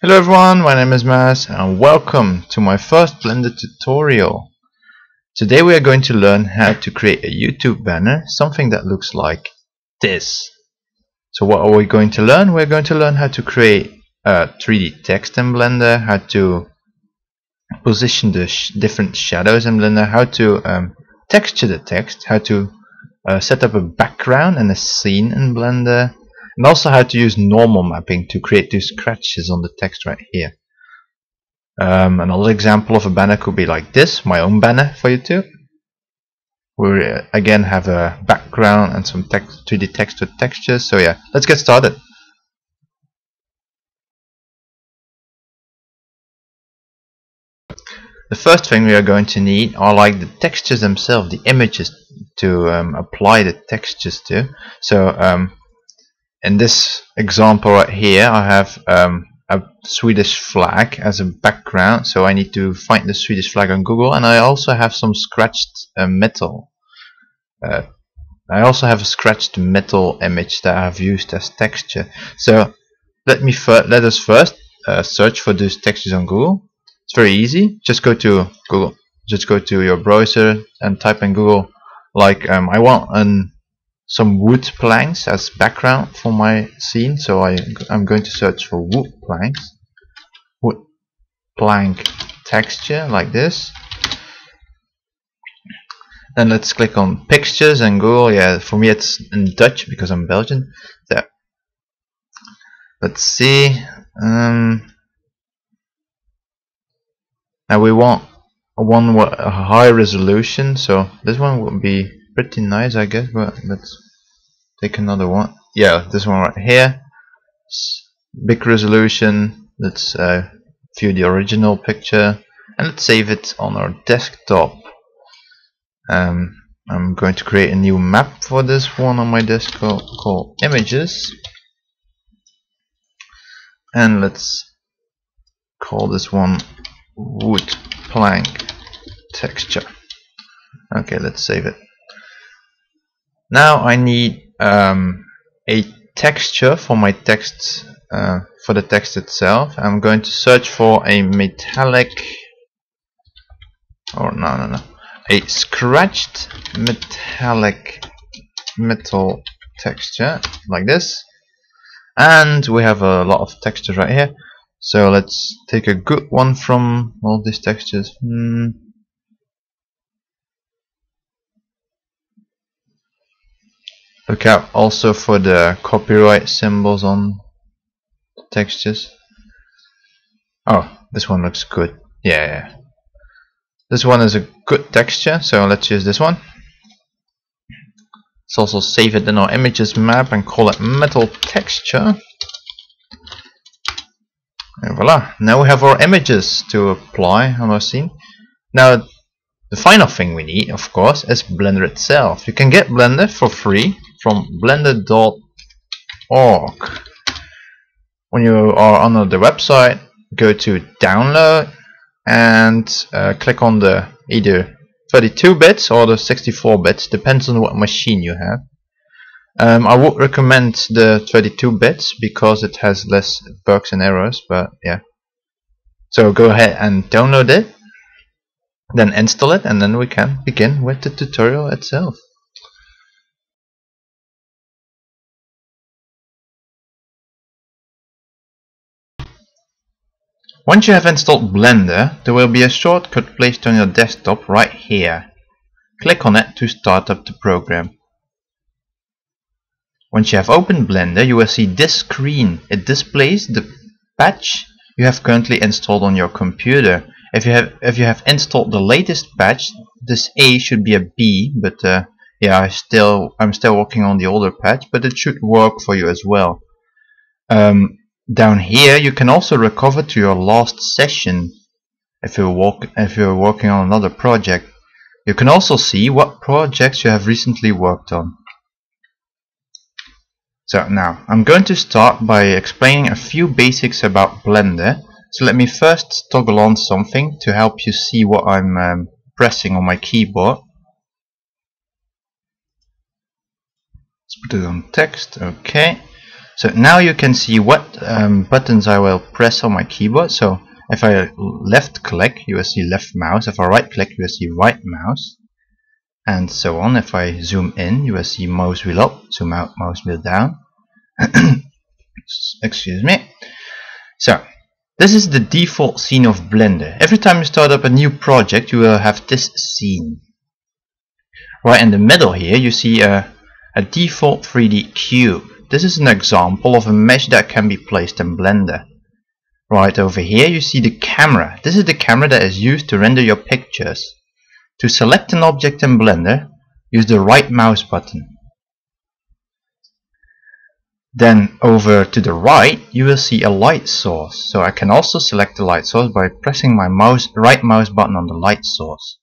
Hello everyone, my name is MazZ and welcome to my first Blender tutorial. Today we are going to learn how to create a YouTube banner, something that looks like this. So what are we going to learn? We're going to learn how to create 3D text in Blender, how to position the different shadows in Blender, how to texture the text, how to set up a background and a scene in Blender, and also how to use normal mapping to create these scratches on the text right here. Another example of a banner could be like this, my own banner for YouTube. We again have a background and some 3D text with textures. So yeah, let's get started. The first thing we are going to need are like the textures themselves, the images to apply the textures to. So in this example right here, I have a Swedish flag as a background, so I need to find the Swedish flag on Google, and I also have some scratched metal. I also have a scratched metal image that I've used as texture. So let us first search for those textures on Google. It's very easy. Just go to Google. Just go to your browser and type in Google like I want some wood planks as background for my scene. So I'm going to search for wood plank texture like this. Then let's click on pictures and Google. Yeah, for me it's in Dutch because I'm Belgian. So let's see. Now we want a high resolution, so this one would be pretty nice, I guess. But let's take another one. Yeah, this one right here. Big resolution. Let's view the original picture and let's save it on our desktop. I'm going to create a new map for this one on my desktop called images, and let's call this one wood plank texture. Okay, let's save it. Now I need a texture for my text, for the text itself. I'm going to search for a metallic, or no, a scratched metallic metal texture like this, and we have a lot of textures right here. So let's take a good one from all these textures. Look out also for the copyright symbols on the textures. Oh, this one looks good. Yeah. This one is a good texture, so let's use this one. Let's also save it in our images map and call it metal texture. And voila, now we have our images to apply on our scene. Now the final thing we need, of course, is Blender itself. You can get Blender for free from blender.org. When you are on the website, go to download and click on the either 32 bits or the 64 bits, depends on what machine you have. I would recommend the 32 bits because it has less bugs and errors, but yeah. So go ahead and download it, then install it, and then we can begin with the tutorial itself. Once you have installed Blender, there will be a shortcut placed on your desktop right here. Click on it to start up the program. Once you have opened Blender, you will see this screen. It displays the patch you have currently installed on your computer. If you have installed the latest patch, this A should be a B, but yeah, I'm still working on the older patch, but it should work for you as well. Down here, you can also recover to your last session if you're working on another project. You can also see what projects you have recently worked on. So now, I'm going to start by explaining a few basics about Blender. So let me first toggle on something to help you see what I'm pressing on my keyboard. Let's put it on text, okay. So now you can see what buttons I will press on my keyboard. So if I left click, you will see left mouse. If I right click, you will see right mouse, and so on. If I zoom in, you will see mouse wheel up, zoom out, mouse wheel down. Excuse me. So this is the default scene of Blender. Every time you start up a new project, you will have this scene. Right in the middle here, you see a default 3D cube. This is an example of a mesh that can be placed in Blender. Right over here, you see the camera. This is the camera that is used to render your pictures. To select an object in Blender, use the right mouse button. Then over to the right, you will see a light source. So I can also select the light source by pressing my right mouse button on the light source.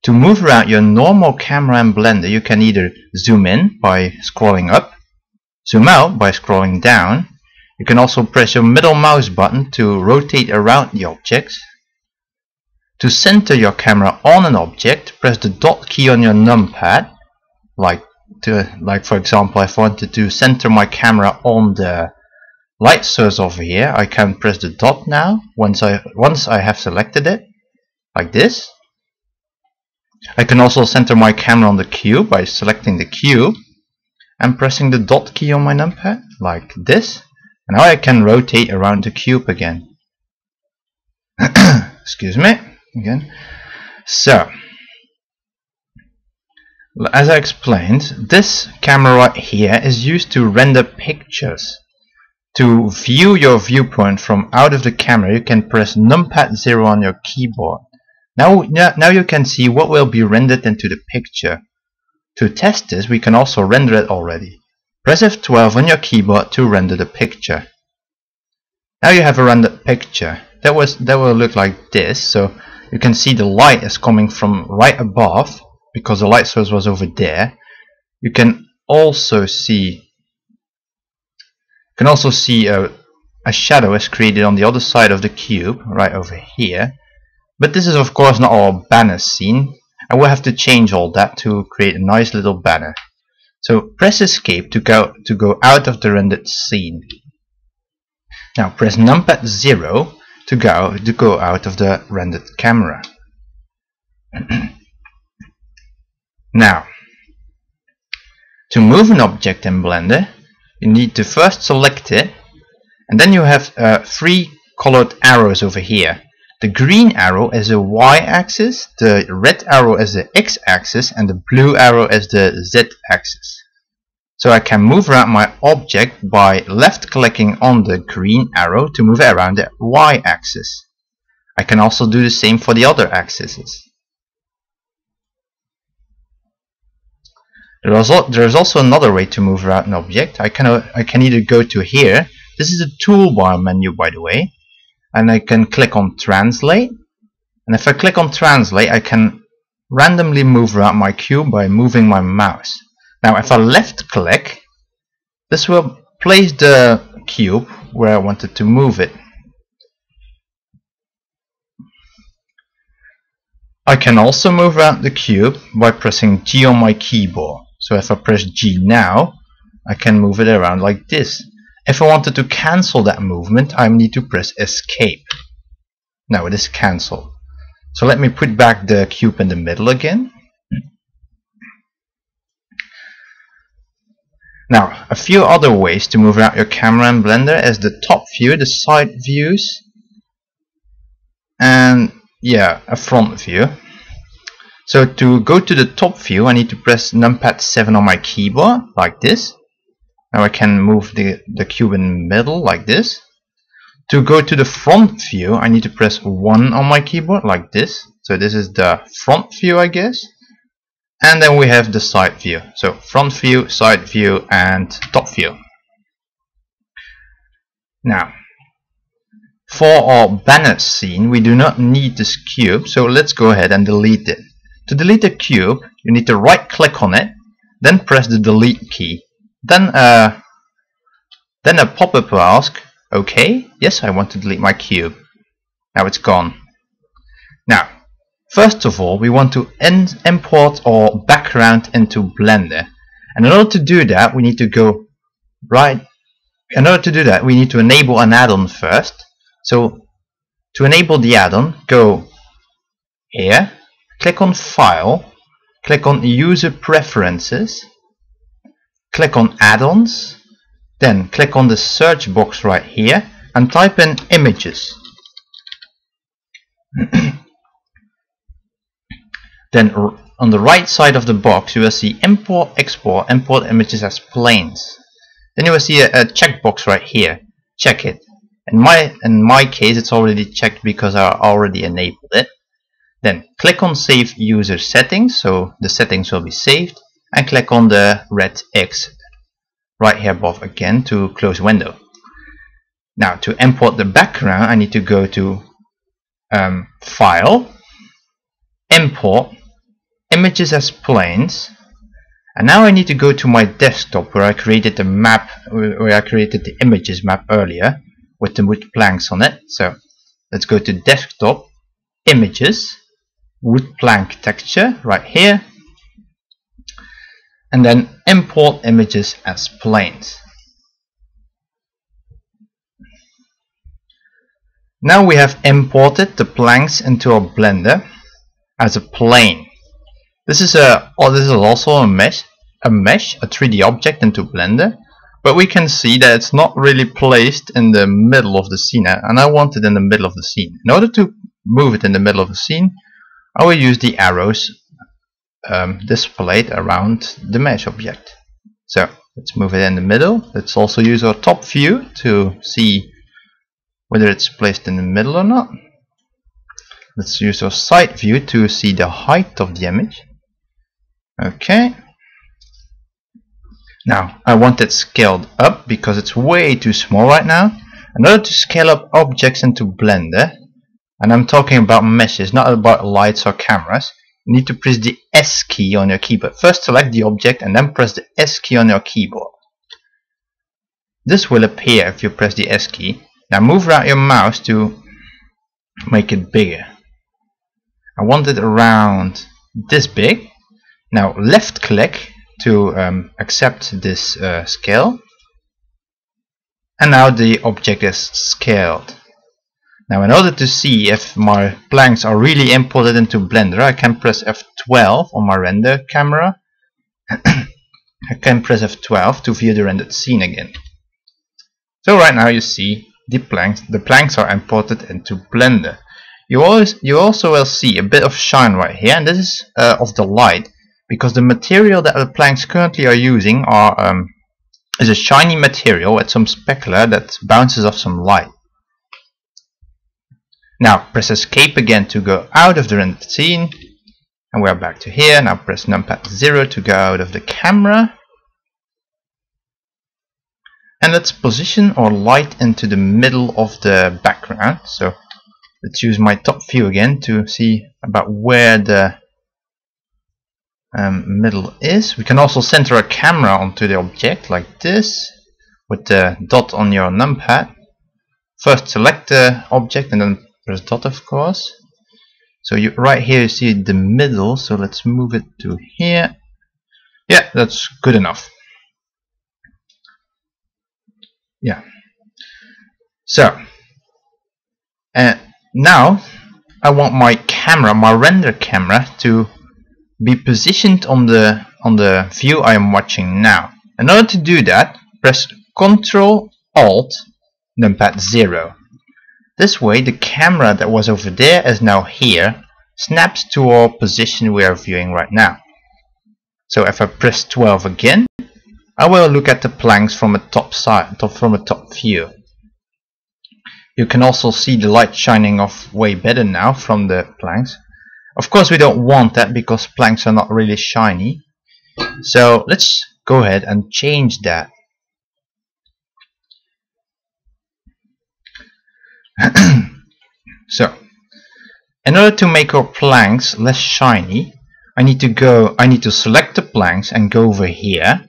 To move around your normal camera in Blender, you can either zoom in by scrolling up, zoom out by scrolling down. You can also press your middle mouse button to rotate around the object. To center your camera on an object, press the dot key on your numpad. Like for example, if I wanted to center my camera on the light source over here, I can press the dot now once I have selected it, like this. I can also center my camera on the cube by selecting the cube and pressing the dot key on my numpad, like this. And now I can rotate around the cube again. Excuse me, again. So, as I explained, this camera right here is used to render pictures. To view your viewpoint from out of the camera, you can press numpad 0 on your keyboard. Now you can see what will be rendered into the picture. To test this, we can also render it already. Press F12 on your keyboard to render the picture. Now you have a rendered picture. That will look like this. So you can see the light is coming from right above because the light source was over there. You can also see a shadow is created on the other side of the cube, right over here. But this is of course not our banner scene, and we'll have to change all that to create a nice little banner. So press escape to go out of the rendered scene. Now press numpad 0 to go out of the rendered camera. Now, to move an object in Blender, you need to first select it, and then you have 3 colored arrows over here. The green arrow is the y-axis, the red arrow is the x-axis, and the blue arrow is the z-axis. So I can move around my object by left clicking on the green arrow to move it around the y-axis. I can also do the same for the other axes. There is also another way to move around an object. I can either go to here. This is a toolbar menu, by the way, and I can click on Translate. And if I click on Translate, I can randomly move around my cube by moving my mouse. Now, if I left click, this will place the cube where I wanted to move it. I can also move around the cube by pressing G on my keyboard. So if I press G now, I can move it around like this. If I wanted to cancel that movement, I need to press Escape. Now it is cancelled. So let me put back the cube in the middle again. Now, a few other ways to move around your camera in Blender is the top view, the side views, and yeah, a front view. So to go to the top view, I need to press numpad 7 on my keyboard, like this. Now I can move the cube in the middle, like this. To go to the front view, I need to press 1 on my keyboard, like this. So this is the front view, I guess. And then we have the side view. So front view, side view, and top view. Now, for our banner scene, we do not need this cube, so let's go ahead and delete it. To delete the cube, you need to right click on it, then press the delete key. Then a pop-up will ask, okay, yes, I want to delete my cube. Now it's gone. Now, first of all, we want to import our background into Blender. And in order to do that, we need to go right in order to do that, we need to enable an add-on first. So to enable the add-on, go here, click on File, click on User Preferences, click on Add-ons, then click on the search box right here and type in Images. Then on the right side of the box you will see Import, Export, Import Images as Planes. Then you will see a checkbox right here. Check it. In my case it's already checked because I already enabled it. Then click on Save User Settings, so the settings will be saved, and click on the red X right here above again to close window. Now to import the background I need to go to File, Import, Images as Planes, and now I need to go to my desktop where I created the map, where I created the images map earlier with the wood planks on it. So let's go to Desktop, Images, Wood Plank Texture right here, and then Import Images as Planes. Now we have imported the planks into our Blender as a plane. This is also a mesh, a 3D object into Blender, but we can see that it's not really placed in the middle of the scene, and I want it in the middle of the scene. In order to move it in the middle of the scene, I will use the arrows displayed around the mesh object. So let's move it in the middle. Let's also use our top view to see whether it's placed in the middle or not. Let's use our side view to see the height of the image. Okay. Now I want it scaled up because it's way too small right now. In order to scale up objects into Blender, and I'm talking about meshes, not about lights or cameras, you need to press the S key on your keyboard. First select the object and then press the S key on your keyboard. This will appear if you press the S key. Now move around your mouse to make it bigger. I want it around this big. Now left click to accept this scale, and now the object is scaled. Now in order to see if my planks are really imported into Blender, I can press F12 on my render camera. I can press F12 to view the rendered scene again. So right now you see the planks are imported into Blender. You also will see a bit of shine right here, and this is of the light, because the material that the planks currently are using is a shiny material with some specular that bounces off some light. Now press Escape again to go out of the rendered scene, and we're back to here. Now press numpad 0 to go out of the camera, and let's position our light into the middle of the background. So let's use my top view again to see about where the middle is. We can also center a camera onto the object like this with the dot on your numpad. First select the object and then press dot, of course. So right here you see the middle, so let's move it to here. Yeah, that's good enough. Yeah. So now I want my camera, my render camera, to be positioned on the view I am watching now. In order to do that, press Ctrl Alt numpad 0. This way the camera that was over there is now here, snaps to our position we are viewing right now. So if I press 12 again, I will look at the planks from a top view. You can also see the light shining off way better now from the planks. Of course we don't want that because planks are not really shiny. So let's go ahead and change that. So in order to make our planks less shiny, I need to select the planks and go over here.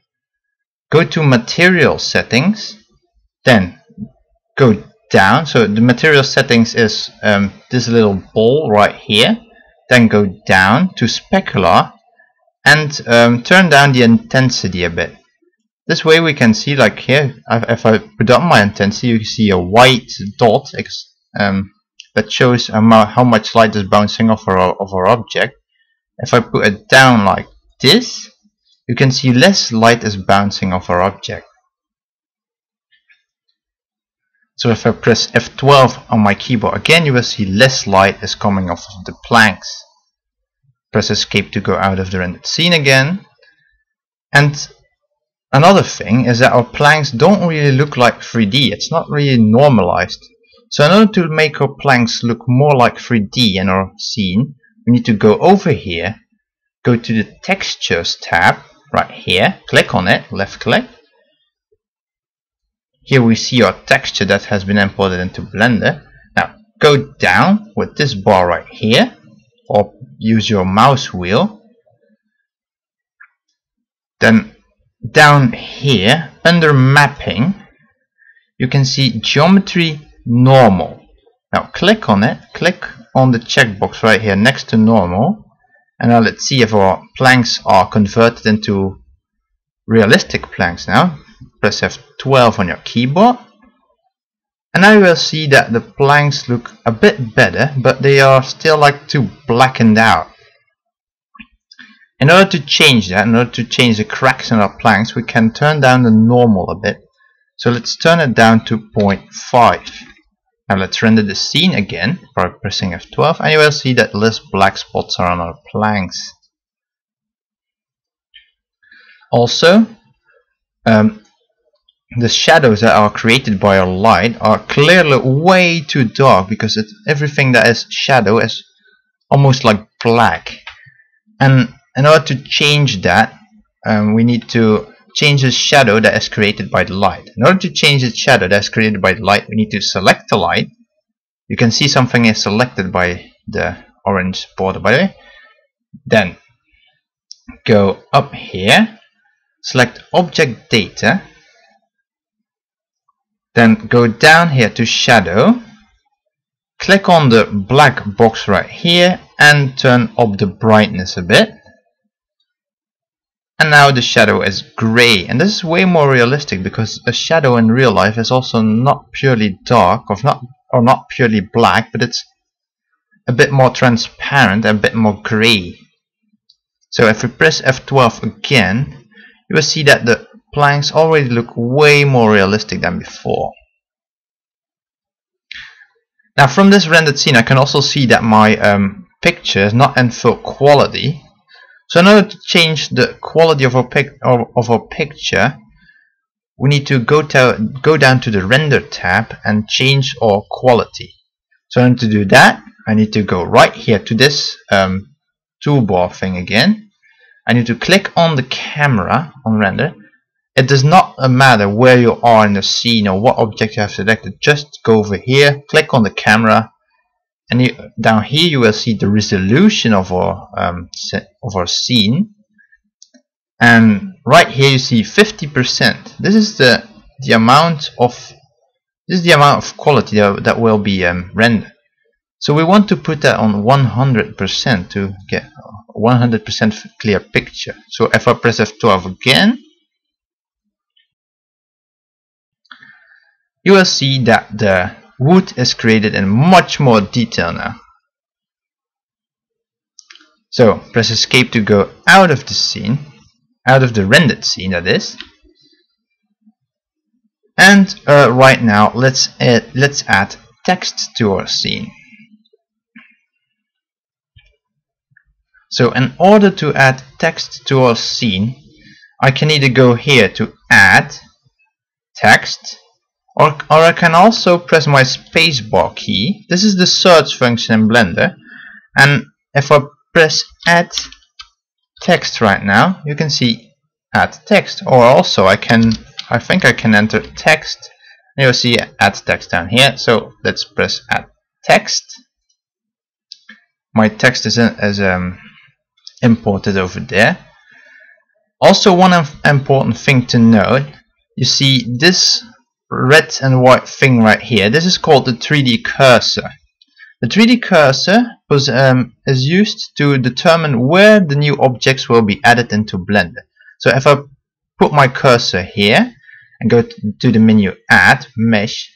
Go to Material Settings, then go down. So the Material Settings is this little ball right here. Then go down to Specular and turn down the intensity a bit. This way we can see, like here, if I put up my intensity, you can see a white dot that shows how much light is bouncing off our object. If I put it down like this, you can see less light is bouncing off our object. So if I press F12 on my keyboard again, you will see less light is coming off of the planks. Press escape to go out of the rendered scene again. And another thing is that our planks don't really look like 3D. It's not really normalized. So in order to make our planks look more like 3D in our scene, we need to go over here, go to the textures tab right here, click on it, left click. Here we see our texture that has been imported into Blender. Now go down with this bar right here, or use your mouse wheel. Then down here under mapping, you can see geometry normal. Now click on it, click on the checkbox right here next to normal, and now let's see if our planks are converted into realistic planks. Now press F12 on your keyboard, and now you will see that the planks look a bit better, but they are still like too blackened out. In order to change that, in order to change the cracks in our planks, we can turn down the normal a bit. So let's turn it down to 0.5. Now let's render the scene again by pressing F12, and you will see that less black spots are on our planks. Also, the shadows that are created by our light are clearly way too dark, because everything that is shadow is almost like black. And in order to change that, we need to change the shadow that is created by the light. In order to change the shadow that is created by the light, we need to select the light. You can see something is selected by the orange border, by the way. Then go up here, select object data, then go down here to shadow, click on the black box right here and turn up the brightness a bit. And now the shadow is gray, and this is way more realistic, because a shadow in real life is also not purely dark or not purely black, but it's a bit more transparent and a bit more gray. So if we press F12 again, you will see that the planks already look way more realistic than before. Now from this rendered scene, I can also see that my picture is not in full quality. So in order to change the quality of our picture, we need to go down to the render tab and change our quality. So in order to do that, I need to go right here to this toolbar thing again. I need to click on the camera on render. It does not matter where you are in the scene or what object you have selected. Just go over here, click on the camera, and down here you will see the resolution of our scene. And right here you see 50%. This is the amount of quality that will be rendered. So we want to put that on 100% to get 100% clear picture. So if I press F12 again, you will see that the wood is created in much more detail now. So press escape to go out of the scene, out of the rendered scene that is. And right now let's add text to our scene. So in order to add text to our scene, I can either go here to add text, or I can also press my spacebar key. This is the search function in Blender, and if I press add text right now, you can see add text. Or also I think I can enter text, and you'll see add text down here. So let's press add text. My text is imported over there. Also, one important thing to note, you see this red and white thing right here. This is called the 3D cursor. The 3D cursor is used to determine where the new objects will be added into Blender. So if I put my cursor here and go to the menu Add, Mesh,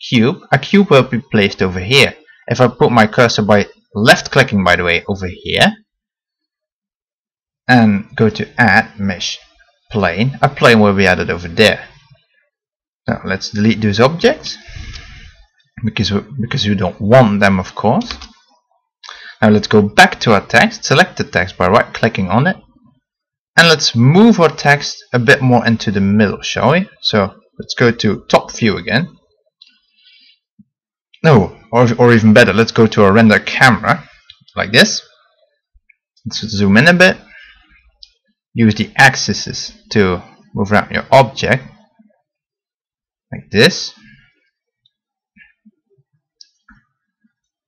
Cube, a cube will be placed over here. If I put my cursor by left clicking, by the way, over here and go to Add, Mesh, Plane, a plane will be added over there. Now let's delete those objects because we don't want them, of course. Now let's go back to our text, select the text by right clicking on it, and let's move our text a bit more into the middle, shall we? So let's go to top view again. No, or even better, let's go to our render camera like this. Let's zoom in a bit. Use the axes to move around your object like this.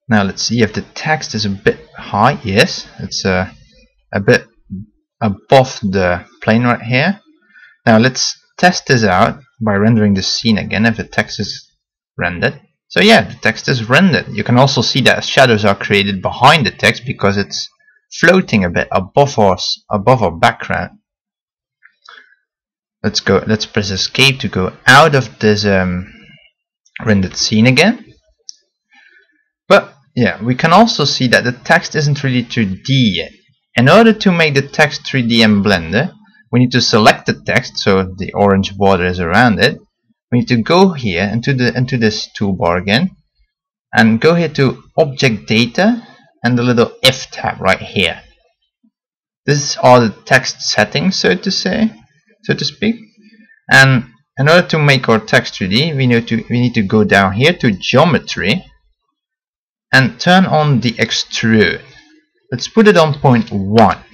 Now let's see if the text is a bit high. Yes, it's a bit above the plane right here. Now let's test this out by rendering the scene again if the text is rendered. So yeah, the text is rendered. You can also see that shadows are created behind the text because it's floating a bit above our background. Let's press escape to go out of this rendered scene again. But yeah, we can also see that the text isn't really 3D yet. In order to make the text 3D in Blender, we need to select the text, so the orange border is around it. We need to go here into this toolbar again and go here to Object Data and the little If tab right here. These are the text settings, so to speak. And in order to make our text 3D, we need to go down here to Geometry and turn on the Extrude. Let's put it on 0.1.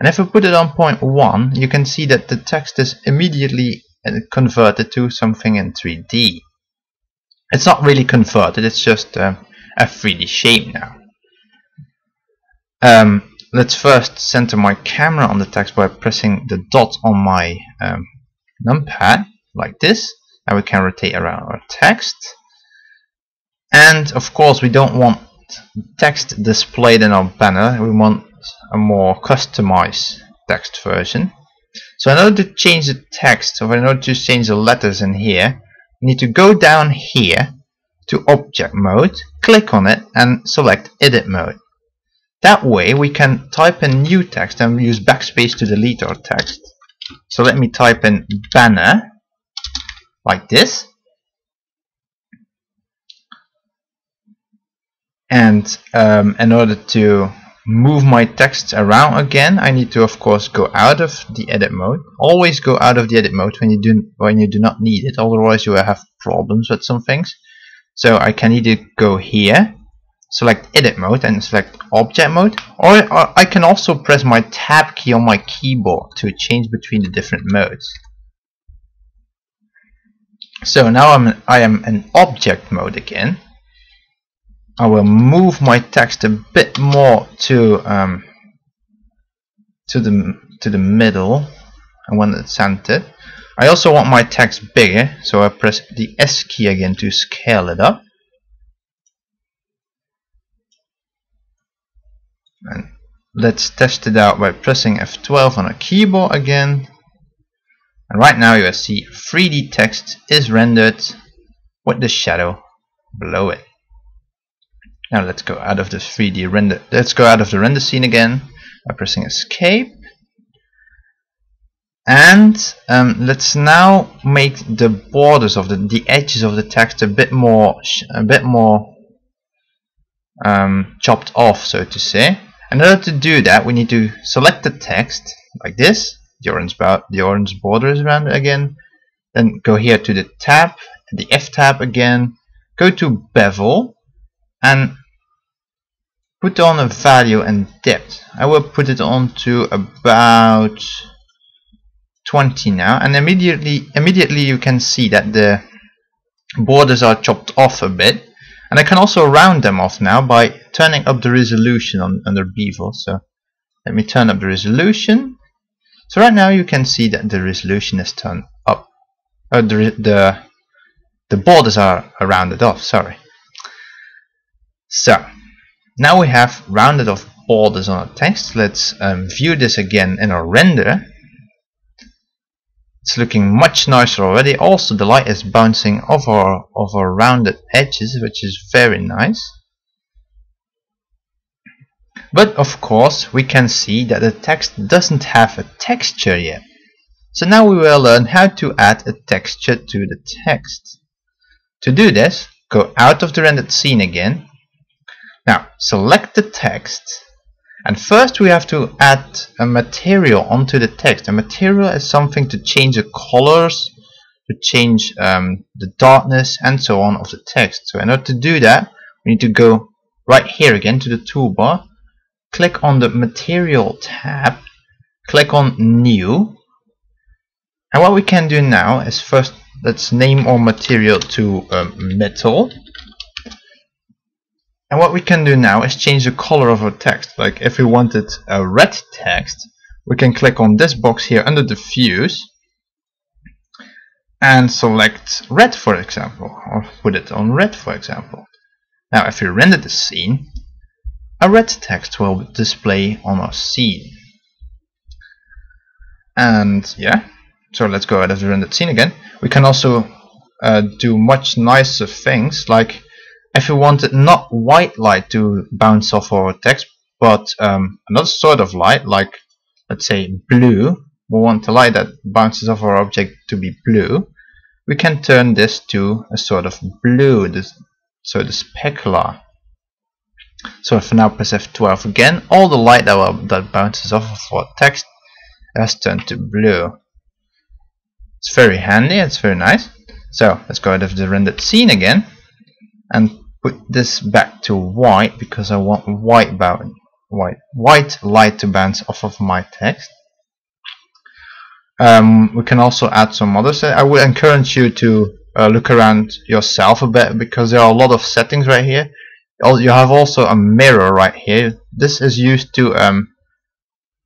And if we put it on 0.1, you can see that the text is immediately converted to something in 3D. It's not really converted, it's just a 3D shape now. Let's first center my camera on the text by pressing the dot on my numpad like this, and we can rotate around our text. And of course we don't want text displayed in our banner, we want a more customized text version. So in order to change the text, or in order to change the letters in here, you need to go down here to Object Mode, click on it and select Edit Mode. That way we can type in new text and use backspace to delete our text. So let me type in banner like this. And in order to move my text around again, I need to of course go out of the edit mode. Always go out of the edit mode when you do not need it, otherwise you will have problems with some things. So I can either go here, select edit mode and select object mode, or I can also press my tab key on my keyboard to change between the different modes. So now I am in object mode again. I will move my text a bit more to the middle and when it's centered. I also want my text bigger, so I press the S key again to scale it up. And let's test it out by pressing F12 on a keyboard again. And right now you will see 3D text is rendered with the shadow below it. Now let's go out of this 3D render. Let's go out of the render scene again by pressing Escape. And let's now make the borders of the edges of the text a bit more chopped off, so to say. In order to do that, we need to select the text like this. The orange border is around it again. Then go here to the tab, the F tab again. Go to Bevel and put on a value and depth. I will put it on to about 20 now, and immediately you can see that the borders are chopped off a bit. And I can also round them off now by turning up the resolution under Bevel. So let me turn up the resolution. So right now you can see that the resolution is turned up. The borders are rounded off, sorry. So now we have rounded off borders on our text. Let's view this again in our render. It's looking much nicer already. Also, the light is bouncing off our rounded edges, which is very nice. But of course, we can see that the text doesn't have a texture yet. So now we will learn how to add a texture to the text. To do this, go out of the rendered scene again. Now, select the text. And first we have to add a material onto the text. A material is something to change the colors, to change the darkness and so on of the text. So in order to do that, we need to go right here again to the toolbar, click on the material tab, click on new. And what we can do now is first let's name our material to metal. And what we can do now is change the color of our text. Like if we wanted a red text, we can click on this box here under the fuse and select red, for example, or put it on red, for example. Now if we render the scene, a red text will display on our scene. And yeah, so let's go out of the rendered scene again. We can also do much nicer things, like if we wanted not white light to bounce off our text, but another sort of light, like let's say blue. We want the light that bounces off our object to be blue. We can turn this to a sort of blue, so the specular. So if I now press F12 again, all the light that bounces off of our text has turned to blue. It's very handy, it's very nice. So let's go out of the rendered scene again and put this back to white, because I want white light to bounce off of my text. We can also add some others. I would encourage you to look around yourself a bit, because there are a lot of settings right here. You have also a mirror right here. This is used to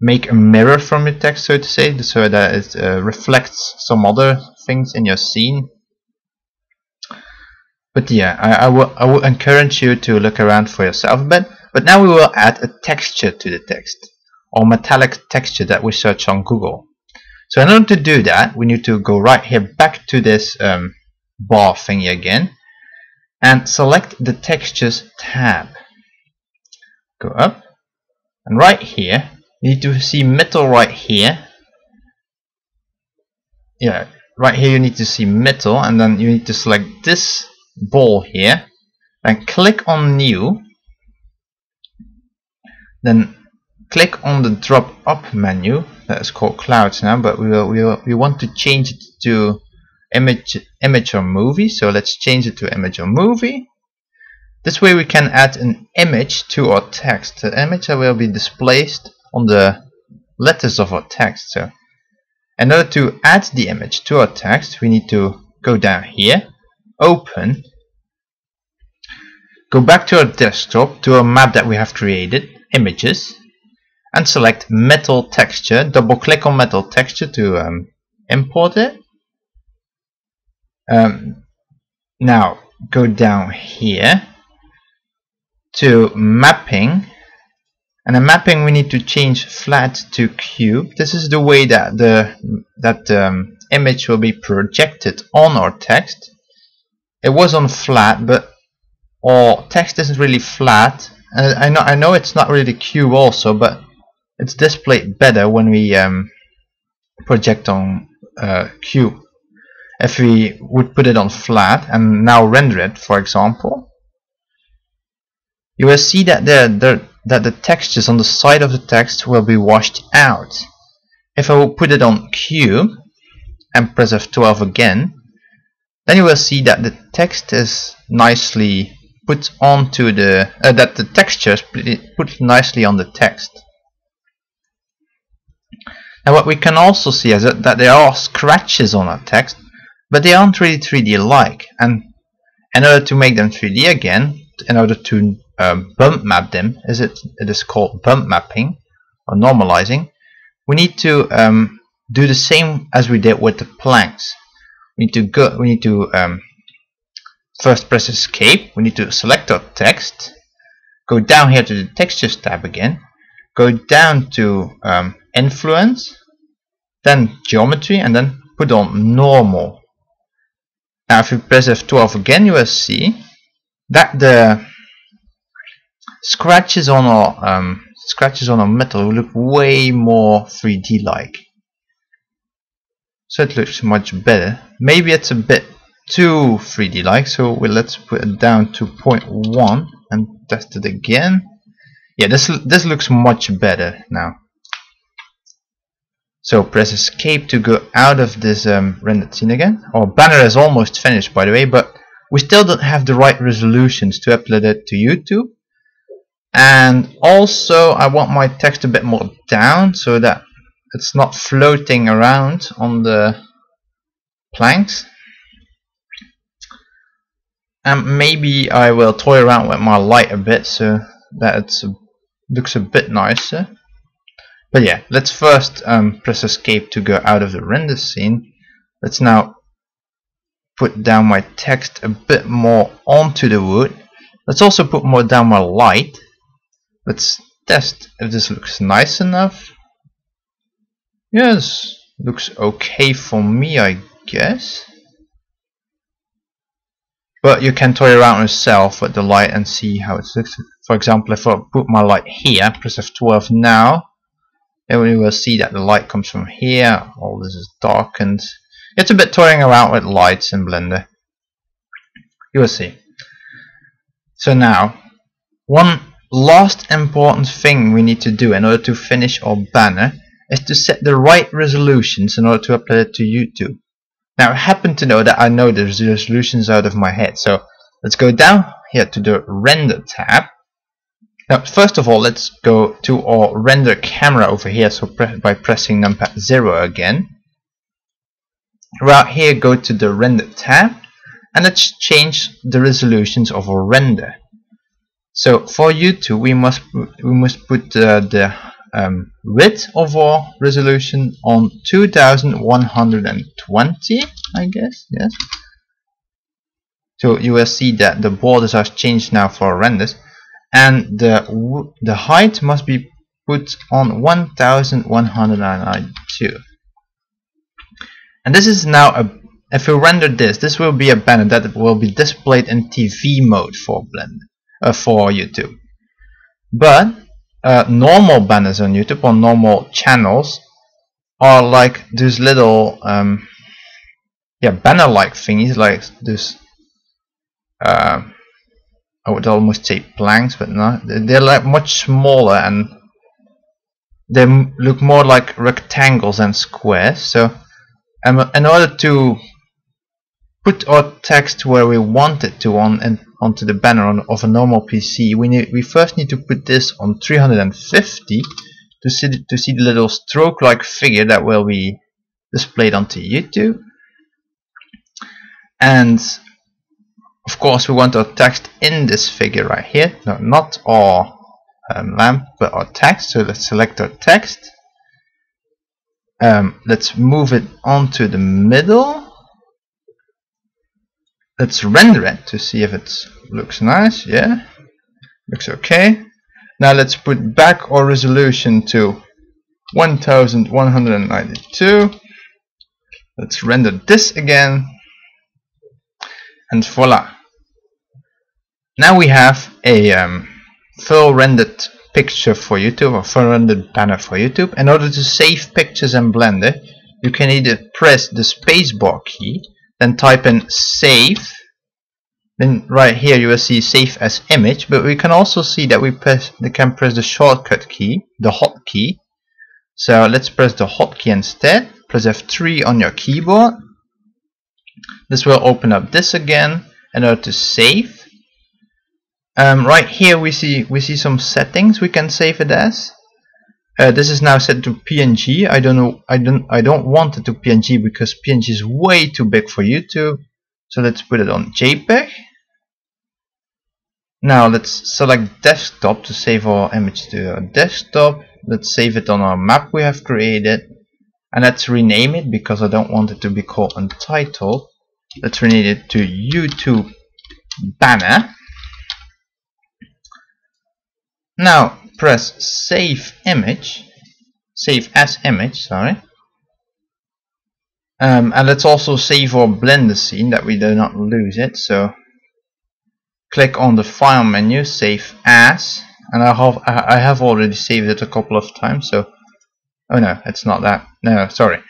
make a mirror from your text, so to say, so that it reflects some other things in your scene. But yeah, I will encourage you to look around for yourself a bit. But now we will add a texture to the text, or metallic texture that we search on Google. So in order to do that, we need to go right here back to this bar thingy again, and select the textures tab. Go up, and right here you need to see metal right here. Yeah, right here you need to see metal, and then you need to select this ball here, and click on new, then click on the drop up menu that is called clouds now, but we want to change it to image or movie. So let's change it to image or movie. This way we can add an image to our text. The image will be displayed on the letters of our text. So in order to add the image to our text, we need to go down here, open, go back to our desktop, to a map that we have created, images, and select metal texture. Double click on metal texture to import it. Now go down here to mapping, and in mapping we need to change flat to cube. This is the way that the image will be projected on our text. It was on flat, but our text isn't really flat. I know it's not really cube also, but it's displayed better when we project on cube. If we would put it on flat and now render it, for example, you will see that the textures on the side of the text will be washed out. If I will put it on cube and press F12 again, then you will see that the text is nicely put onto the that the texture is put nicely on the text. Now what we can also see is that there are scratches on our text, but they aren't really 3D like, and in order to make them 3D again, in order to bump map them, it is called bump mapping or normalizing, we need to do the same as we did with the planks. We need to first press escape. We need to select our text, go down here to the textures tab again, go down to influence, then geometry, and then put on normal. Now if you press F12 again, you will see that the scratches on our metal will look way more 3D like. So it looks much better. Maybe it's a bit too 3D like, so let's put it down to 0.1 and test it again. Yeah, this looks much better now. So press escape to go out of this rendered scene again. Our banner is almost finished, by the way, but we still don't have the right resolutions to upload it to YouTube. And also I want my text a bit more down so that it's not floating around on the planks. And maybe I will toy around with my light a bit so that it looks a bit nicer. But yeah, let's first press escape to go out of the render scene. Let's now put down my text a bit more onto the wood. Let's also put more down my light. Let's test if this looks nice enough. Yes, looks okay for me, I guess. But you can toy around yourself with the light and see how it looks. For example, if I put my light here, press F12 now, then we will see that the light comes from here. All this is darkened. It's a bit toying around with lights in Blender. You will see. So now, one last important thing we need to do in order to finish our banner is to set the right resolutions in order to upload it to YouTube. Now I happen to know that I know the resolutions out of my head, so let's go down here to the render tab. Now first of all, let's go to our render camera over here, so by pressing numpad 0 again. Right here, go to the render tab and let's change the resolutions of our render. So for YouTube we must put the width of our resolution on 2120, I guess. Yes. So you will see that the borders have changed now for our renders, and the height must be put on 1192. And this is now if you render this will be a banner that will be displayed in TV mode for Blender, for YouTube. But normal banners on YouTube or normal channels are like those little banner like thingies, like this I would almost say planks, but no, they're like much smaller and they look more like rectangles and squares. So in order to put our text where we want it to onto the banner of a normal PC, we first need to put this on 350 to see the little stroke like figure that will be displayed onto YouTube. And of course we want our text in this figure right here, no, not our lamp but our text. So let's select our text, let's move it onto the middle. Let's render it to see if it looks nice. Yeah, looks okay. Now let's put back our resolution to 1192. Let's render this again, and voila. Now we have a full rendered picture for YouTube, or full rendered banner for YouTube. In order to save pictures in Blender, you can either press the spacebar key, then type in save, then right here you will see save as image, but we can also see that we can press the shortcut key, the hotkey. So let's press the hotkey instead, press F3 on your keyboard. This will open up this again in order to save. Right here we see some settings we can save it as. This is now set to PNG. I don't want it to PNG because PNG is way too big for YouTube. So let's put it on JPEG. Now let's select desktop to save our image to our desktop. Let's save it on our map we have created, and let's rename it because I don't want it to be called Untitled. Let's rename it to YouTube Banner. Now press save image, save as image, sorry. And let's also save our Blender scene that we do not lose it. So click on the file menu, save as, and I have already saved it a couple of times. So oh no, it's not that. No, sorry,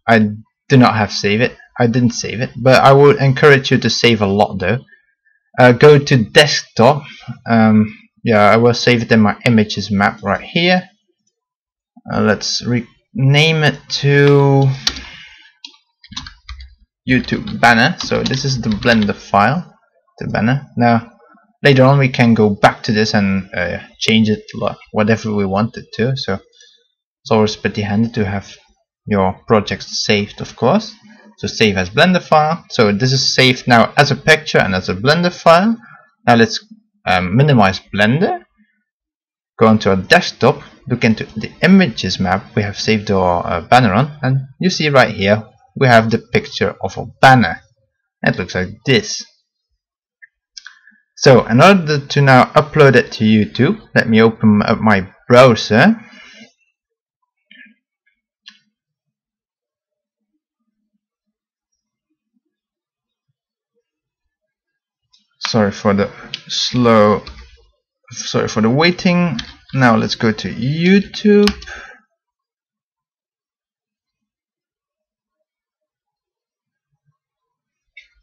I do not have save it. I didn't save it, but I would encourage you to save a lot though. Go to desktop. Yeah, I will save it in my images map right here. Let's rename it to YouTube banner. So this is the Blender file, the banner. Now later on we can go back to this and change it whatever we want it to. So it's always pretty handy to have your projects saved, of course. So save as Blender file. So this is saved now as a picture and as a Blender file. Now let's minimize Blender. Go onto our desktop. Look into the images map we have saved our banner on, and you see right here we have the picture of a banner. It looks like this. So in order to now upload it to YouTube, let me open up my browser. Sorry for the waiting. Now let's go to YouTube.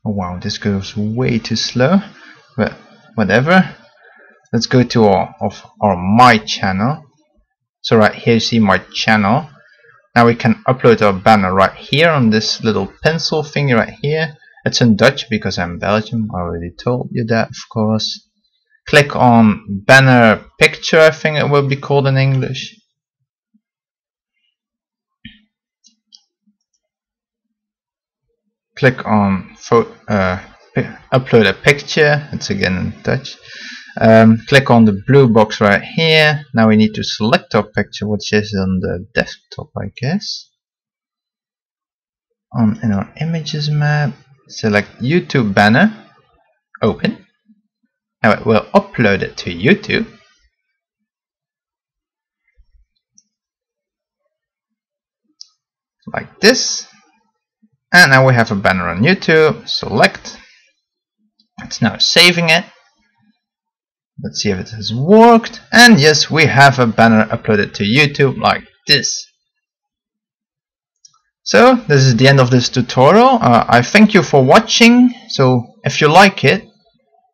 Oh wow, this goes way too slow, but whatever. Let's go to our my channel. So right here you see my channel. Now we can upload our banner right here on this little pencil thing right here. It's in Dutch because I'm Belgian. I already told you that, of course. Click on banner picture, I think it will be called in English. Click on upload a picture. It's again in Dutch. Click on the blue box right here. Now we need to select our picture, which is on the desktop, I guess. In our images map, select YouTube banner. Open. Now it will upload it to YouTube. Like this. And now we have a banner on YouTube. Select. It's now saving it. Let's see if it has worked. And yes, we have a banner uploaded to YouTube like this. So this is the end of this tutorial. I thank you for watching. So if you like it,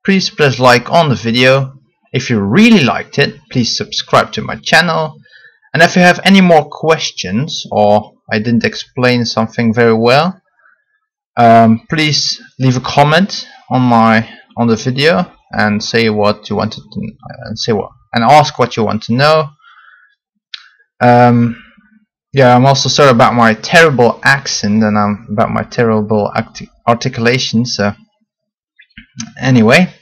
please press like on the video. If you really liked it, please subscribe to my channel. And if you have any more questions or I didn't explain something very well, please leave a comment on the video and say what you wanted to and ask what you want to know. Yeah, I'm also sorry about my terrible accent and about my terrible articulation. So anyway,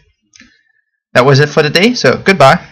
that was it for the day. So goodbye.